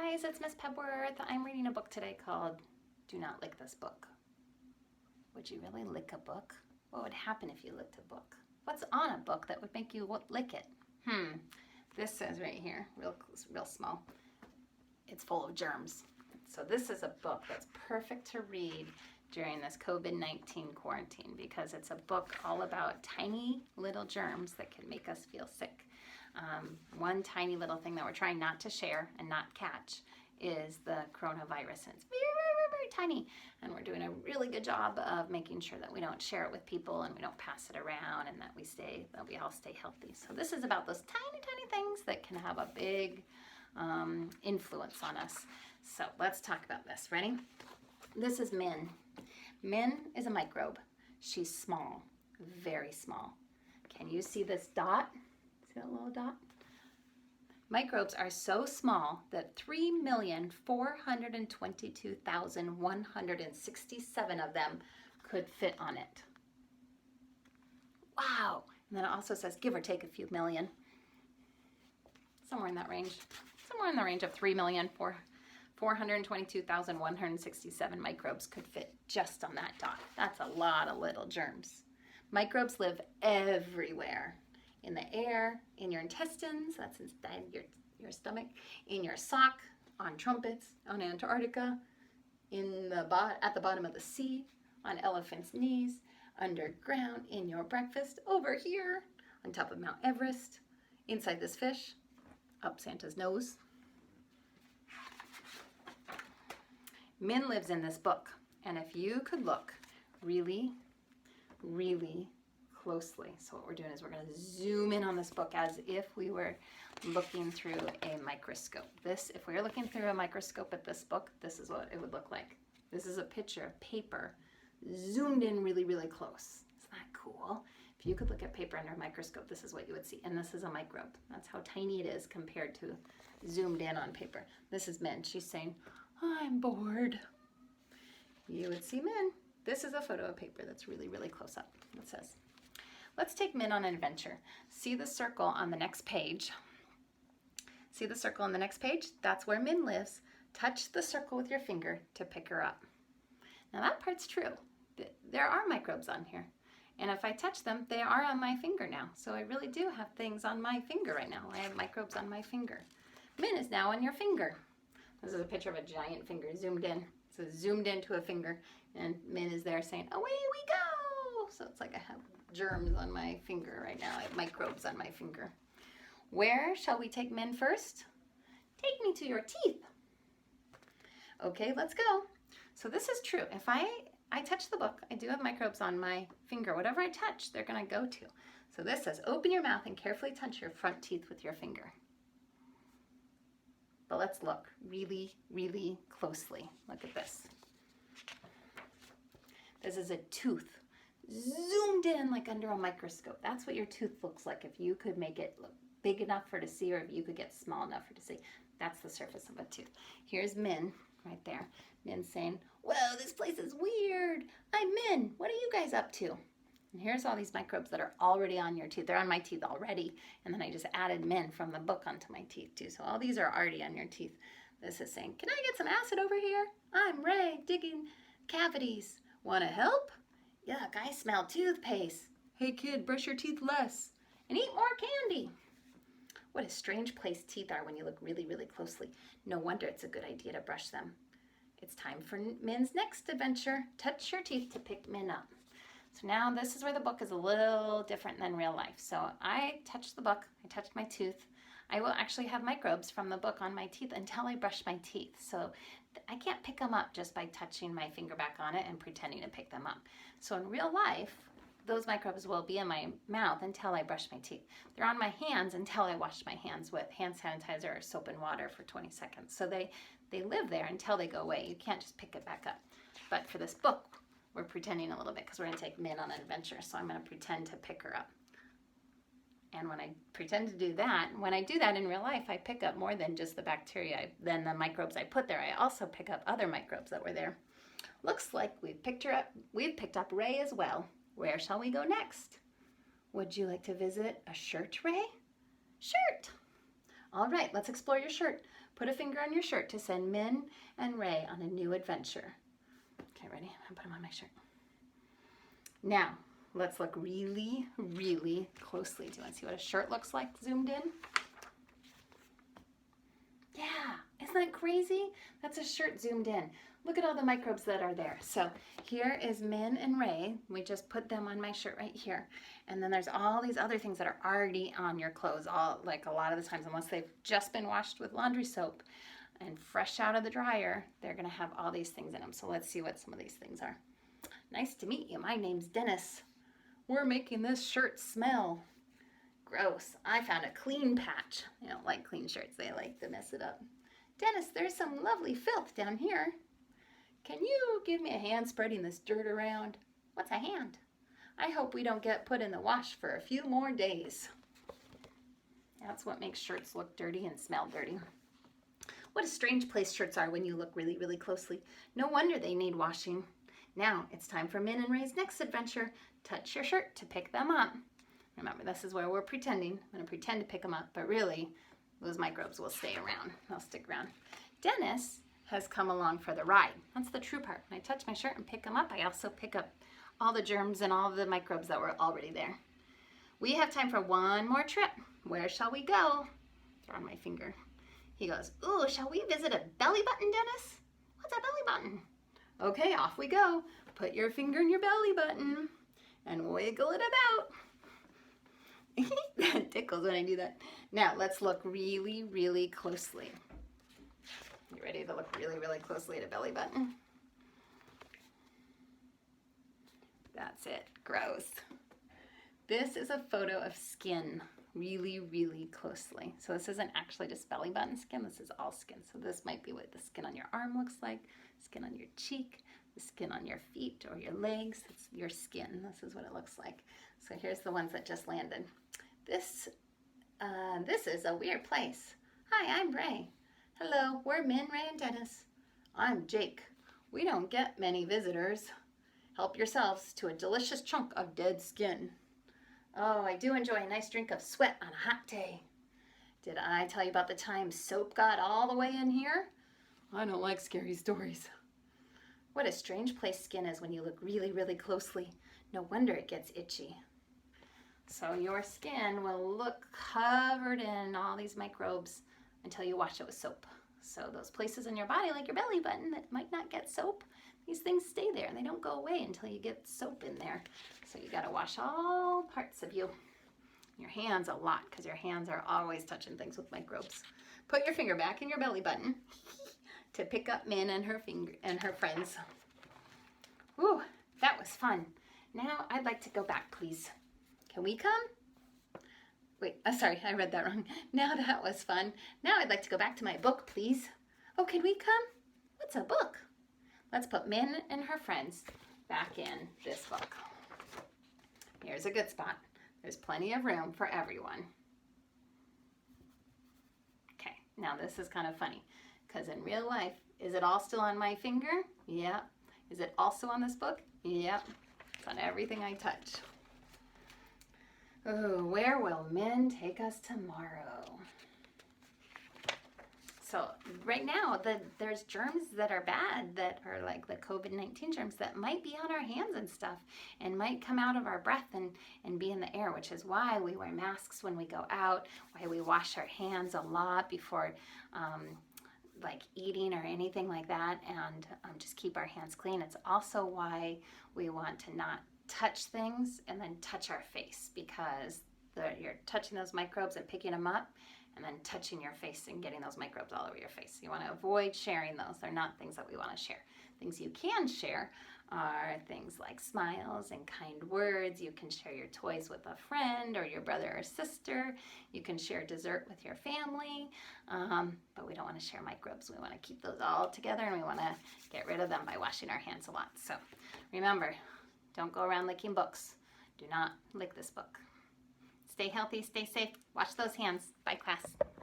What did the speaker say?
guys, it's Miss Pebworth. I'm reading a book today called Do Not Lick This Book. Would you really lick a book? What would happen if you licked a book? What's on a book that would make you lick it? This says right here, real small, it's full of germs. So this is a book that's perfect to read during this COVID-19 quarantine because it's a book all about tiny little germs that can make us feel sick. One tiny little thing that we're trying not to share and not catch is the coronavirus, and it's very tiny, and we're doing a really good job of making sure that we don't share it with people and we don't pass it around, and that we all stay healthy. So this is about those tiny things that can have a big influence on us. So let's talk about this. Ready? This is Min. Min is a microbe. She's small, very small. Can you see this dot? See that little dot? Microbes are so small that 3,422,167 of them could fit on it. Wow! And then it also says give or take a few million. Somewhere in that range. Somewhere in the range of 3,422,167 microbes could fit just on that dot. That's a lot of little germs. Microbes live everywhere. In the air, in your intestines, that's inside your stomach, in your sock, on trumpets, on Antarctica, at the bottom of the sea, on elephants' knees, underground, in your breakfast, over here, on top of Mount Everest, inside this fish, up Santa's nose. Min lives in this book, and if you could look really closely. So what we're doing is we're going to zoom in on this book as if we were looking through a microscope. If we were looking through a microscope at this book, this is what it would look like. This is a picture of paper zoomed in really close. Isn't that cool? If you could look at paper under a microscope, this is what you would see. And this is a microbe. That's how tiny it is compared to zoomed in on paper. This is Min. She's saying, I'm bored. You would see Min. This is a photo of paper that's really close up. It says, let's take Min on an adventure. See the circle on the next page. See the circle on the next page? That's where Min lives. Touch the circle with your finger to pick her up. Now that part's true. There are microbes on here. And if I touch them, they are on my finger now. So I really do have things on my finger right now. I have microbes on my finger. Min is now on your finger. This is a picture of a giant finger zoomed in. So zoomed into a finger, and Min is there saying, away we go! So it's like I have germs on my finger right now. I have microbes on my finger. Where shall we take Min first? Take me to your teeth. Okay, let's go. So this is true. If I touch the book, I do have microbes on my finger. Whatever I touch, they're going to go to. So this says, open your mouth and carefully touch your front teeth with your finger. But let's look really closely. Look at this. This is a tooth. Zoomed in like under a microscope. That's what your tooth looks like if you could make it look big enough for it to see, or if you could get small enough for it to see. That's the surface of a tooth. Here's Min right there. Min saying, whoa, this place is weird. I'm Min. What are you guys up to? And here's all these microbes that are already on your teeth. They're on my teeth already. And then I just added Min from the book onto my teeth too. So all these are already on your teeth. This is saying, can I get some acid over here? I'm Ray, digging cavities. Want to help? Yuck, I smell toothpaste. Hey kid, brush your teeth less and eat more candy. What a strange place teeth are when you look really closely. No wonder it's a good idea to brush them. It's time for Min's next adventure. Touch your teeth to pick Min up. So now this is where the book is a little different than real life. So I touched the book, I touched my tooth. I will actually have microbes from the book on my teeth until I brush my teeth. So I can't pick them up just by touching my finger back on it and pretending to pick them up. So in real life, those microbes will be in my mouth until I brush my teeth. They're on my hands until I wash my hands with hand sanitizer or soap and water for 20 seconds. So they live there until they go away. You can't just pick it back up. But for this book, we're pretending a little bit because we're going to take Min on an adventure. So I'm going to pretend to pick her up. And when I pretend to do that, when I do that in real life, I pick up more than just the bacteria, than the microbes I put there. I also pick up other microbes that were there. Looks like we've picked her up. We've picked up Ray as well. Where shall we go next? Would you like to visit a shirt, Ray? Shirt! All right, let's explore your shirt. Put a finger on your shirt to send Min and Ray on a new adventure. Okay, ready? I'm gonna put them on my shirt. Now, let's look really, really closely. Do you want to see what a shirt looks like zoomed in? Yeah, isn't that crazy? That's a shirt zoomed in. Look at all the microbes that are there. So here is Min and Ray. We just put them on my shirt right here. And then there's all these other things that are already on your clothes, all like a lot of the times, unless they've just been washed with laundry soap and fresh out of the dryer, they're gonna have all these things in them. So let's see what some of these things are. Nice to meet you. My name's Dennis. We're making this shirt smell. Gross. I found a clean patch. They don't like clean shirts. They like to mess it up. Dennis, there's some lovely filth down here. Can you give me a hand spreading this dirt around? What's a hand? I hope we don't get put in the wash for a few more days. That's what makes shirts look dirty and smell dirty. What a strange place shirts are when you look really, really closely. No wonder they need washing. Now it's time for Min and Ray's next adventure. Touch your shirt to pick them up. Remember, this is where we're pretending. I'm going to pretend to pick them up, but really, those microbes will stay around. They'll stick around. Dennis has come along for the ride. That's the true part. When I touch my shirt and pick them up, I also pick up all the germs and all the microbes that were already there. We have time for one more trip. Where shall we go? Throw on my finger. He goes, ooh, shall we visit a belly button, Dennis? What's a belly button? Okay, off we go. Put your finger in your belly button and wiggle it about. That tickles when I do that. Now let's look really, really closely. You ready to look really, really closely at a belly button? That's it. Gross. This is a photo of skin really, really closely. So this isn't actually just belly button skin. This is all skin. So this might be what the skin on your arm looks like, skin on your cheek, the skin on your feet or your legs. It's your skin. This is what it looks like. So here's the ones that just landed. This is a weird place. Hi, I'm Ray. Hello, we're Min, Ray, and Dennis. I'm Jake. We don't get many visitors. Help yourselves to a delicious chunk of dead skin. Oh, I do enjoy a nice drink of sweat on a hot day. Did I tell you about the time soap got all the way in here? I don't like scary stories. What a strange place skin is when you look really, really closely. No wonder it gets itchy. So your skin will look covered in all these microbes until you wash it with soap. So those places in your body, like your belly button, that might not get soap, these things stay there and they don't go away until you get soap in there. So you gotta wash all parts of you. Your hands a lot, because your hands are always touching things with microbes. Put your finger back in your belly button to pick up Min and her friends. Whew, that was fun. Now I'd like to go back, please. Can we come? Wait, sorry, I read that wrong. Now that was fun. Now I'd like to go back to my book, please. Oh, can we come? What's a book? Let's put Min and her friends back in this book. Here's a good spot. There's plenty of room for everyone. Okay, now this is kind of funny, because in real life, is it all still on my finger? Yep. Is it also on this book? Yep. It's on everything I touch. Oh, where will Min take us tomorrow? So right now, there's germs that are bad, that are like the COVID-19 germs that might be on our hands and stuff and might come out of our breath and be in the air, which is why we wear masks when we go out, why we wash our hands a lot before like eating or anything like that, and just keep our hands clean. It's also why we want to not touch things and then touch our face, because you're touching those microbes and picking them up and then touching your face and getting those microbes all over your face. You want to avoid sharing those. They're not things that we want to share. Things you can share are things like smiles and kind words. You can share your toys with a friend or your brother or sister. You can share dessert with your family, but we don't want to share microbes. We want to keep those all together, and we want to get rid of them by washing our hands a lot. So remember, don't go around licking books. Do not lick this book. Stay healthy, stay safe, wash those hands. Bye, class.